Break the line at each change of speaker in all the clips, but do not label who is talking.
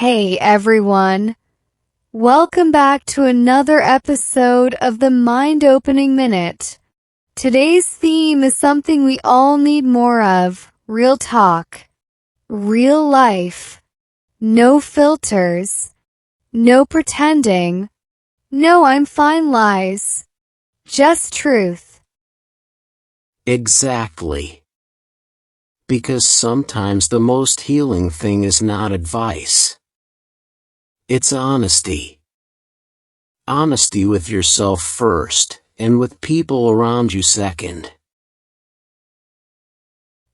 Hey everyone, welcome back to another episode of the Mind-Opening Minute. Today's theme is something we all need more of: real talk, real life. No filters, no pretending, no I'm fine lies, just truth.
Exactly. Because sometimes the most healing thing is not advice. It's honesty. Honesty with yourself first, and with people around you second.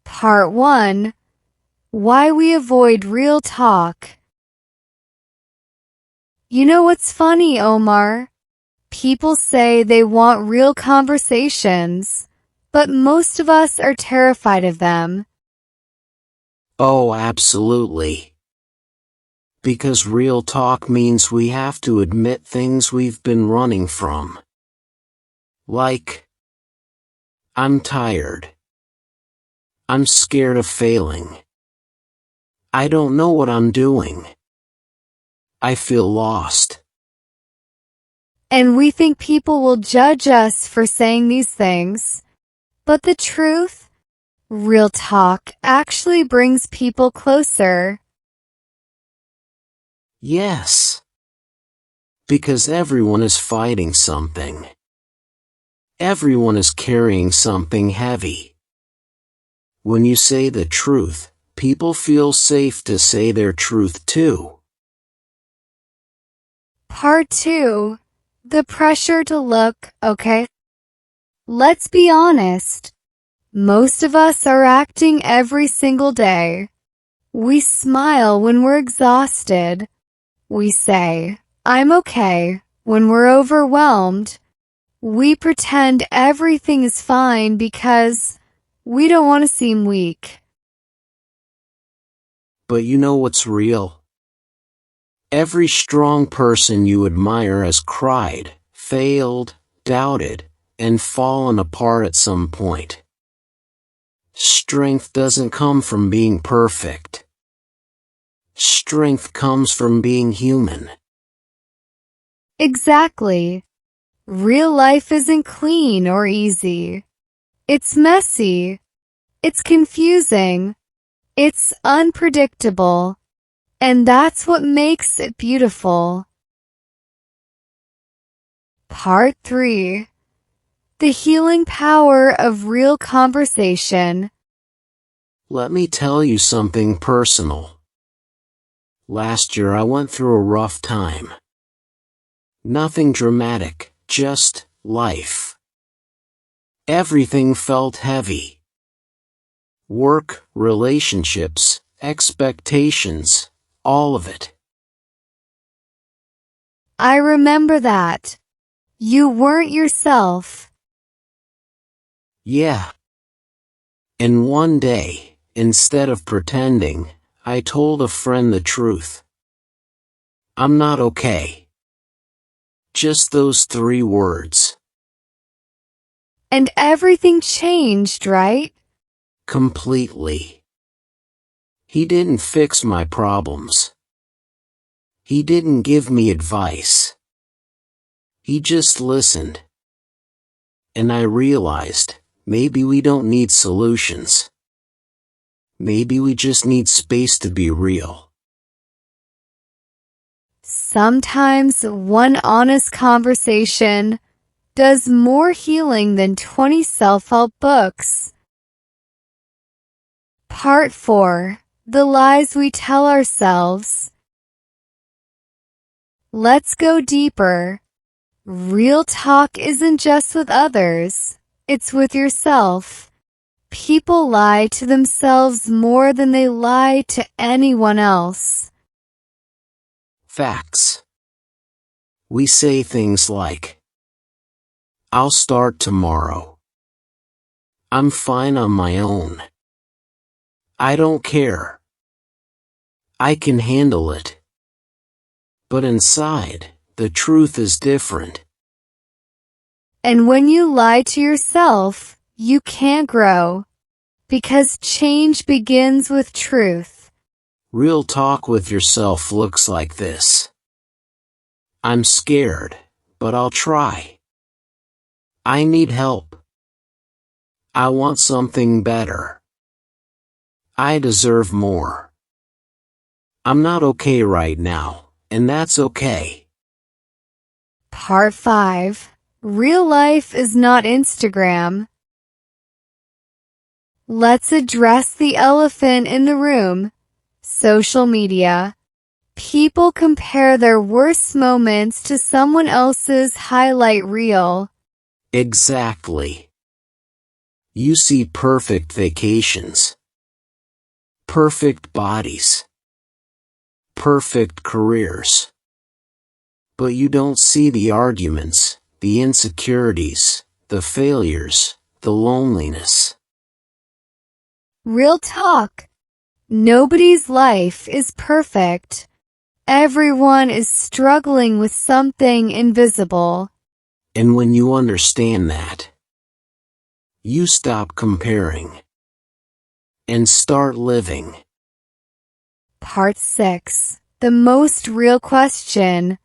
Part 1. Why we avoid real talk. You know what's funny, Omar? People say they want real conversations, but most of us are terrified of them.
Oh, absolutely. Because real talk means we have to admit things we've been running from. Like, I'm tired. I'm scared of failing. I don't know what I'm doing. I feel lost.
And we think people will judge us for saying these things. But the truth? Real talk actually brings people closer.
Yes. Because everyone is fighting something. Everyone is carrying something heavy. When you say the truth, people feel safe to say their truth too.
Part 2. The pressure to look okay. Let's be honest. Most of us are acting every single day. We smile when we're exhausted. We say, I'm okay, when we're overwhelmed. We pretend everything is fine because we don't want to seem weak.
But you know what's real? Every strong person you admire has cried, failed, doubted, and fallen apart at some point. Strength doesn't come from being perfect. Strength comes from being human.
Exactly. Real life isn't clean or easy. It's messy. It's confusing. It's unpredictable. And that's what makes it beautiful. Part 3. The healing power of real conversation.
Let me tell you something personal. Last year I went through a rough time. Nothing dramatic, just life. Everything felt heavy. Work, relationships, expectations, all of it.
I remember that. You weren't yourself.
Yeah. And one day, instead of pretending, I told a friend the truth. I'm not okay. Just those 3 words.
And everything changed, right?
Completely. He didn't fix my problems. He didn't give me advice. He just listened. And I realized, maybe we don't need solutions. Maybe we just need space to be real.
Sometimes one honest conversation does more healing than 20 self-help books. Part 4. The lies we tell ourselves. Let's go deeper. Real talk isn't just with others, it's with yourself. People lie to themselves more than they lie to anyone else.
Facts. We say things like, I'll start tomorrow. I'm fine on my own. I don't care. I can handle it. But inside, the truth is different.
And when you lie to yourself, you can't grow. Because change begins with truth.
Real talk with yourself looks like this. I'm scared, but I'll try. I need help. I want something better. I deserve more. I'm not okay right now, and that's okay.
Part 5. Real life is not Instagram. Let's address the elephant in the room. Social media. People compare their worst moments to someone else's highlight reel.
Exactly. You see perfect vacations, perfect bodies, perfect careers. But you don't see the arguments, the insecurities, the failures, the loneliness.
Real talk. Nobody's life is perfect. Everyone is struggling with something invisible.
And when you understand that, you stop comparing and start living.
Part 6. The most real question.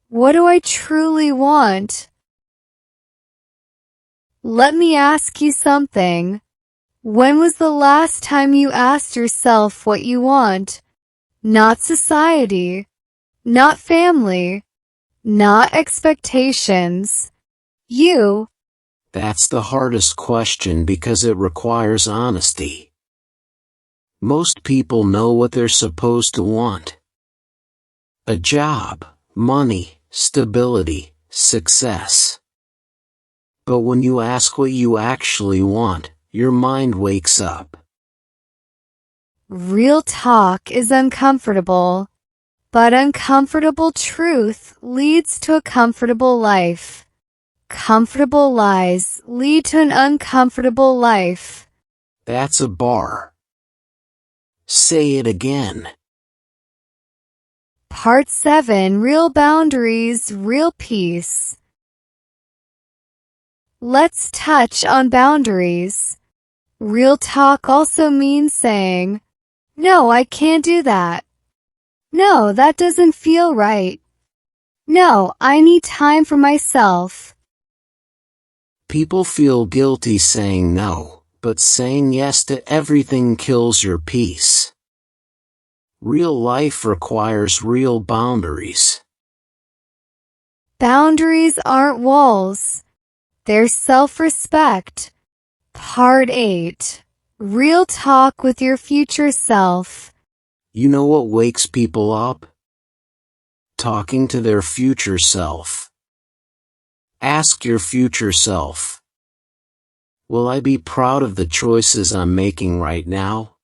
What do I truly want? Let me ask you something. When was the last time you asked yourself what you want? Not society, not family, not expectations. You.
That's the hardest question because it requires honesty. Most people know what they're supposed to want. A job, money, stability, success. But when you ask what you actually want, your mind wakes up.
Real talk is uncomfortable, but uncomfortable truth leads to a comfortable life. Comfortable lies lead to an uncomfortable life.
That's a bar. Say it again.
Part 7. Real boundaries, real peace. Let's touch on boundaries. Real talk also means saying, "No, I can't do that. No, that doesn't feel right. No, I need time for myself."
People feel guilty saying no, but saying yes to everything kills your peace. Real life requires real boundaries.
Boundaries aren't walls. They're self-respect. Part 8. Real talk with your future self.
You know what wakes people up? Talking to their future self. Ask your future self, will I be proud of the choices I'm making right now?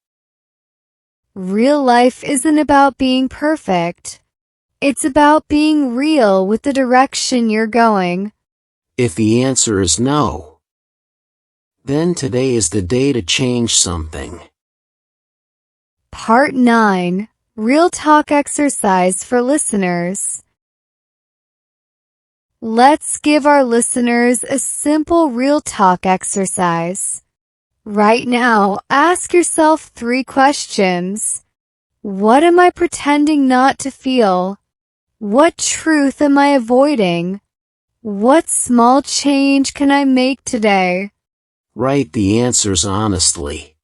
Real life isn't about being perfect. It's about being real with the direction you're going.
If the answer is no, then today is the day to change something.
Part 9. Real talk exercise for listeners. Let's give our listeners a simple real talk exercise. Right now, ask yourself 3 questions. What am I pretending not to feel? What truth am I avoiding? What small change can I make today?
Write the answers honestly.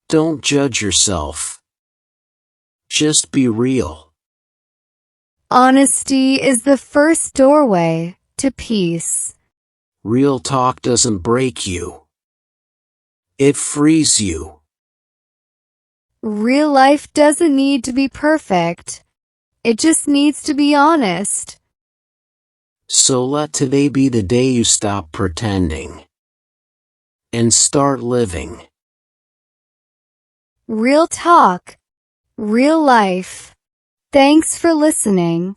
Don't judge yourself. Just be real.
Honesty is the first doorway to peace.
Real talk doesn't break you. It frees you.
Real life doesn't need to be perfect. It just needs to be honest.
So let today be the day you stop pretending and start living.
Real talk. Real life. Thanks for listening.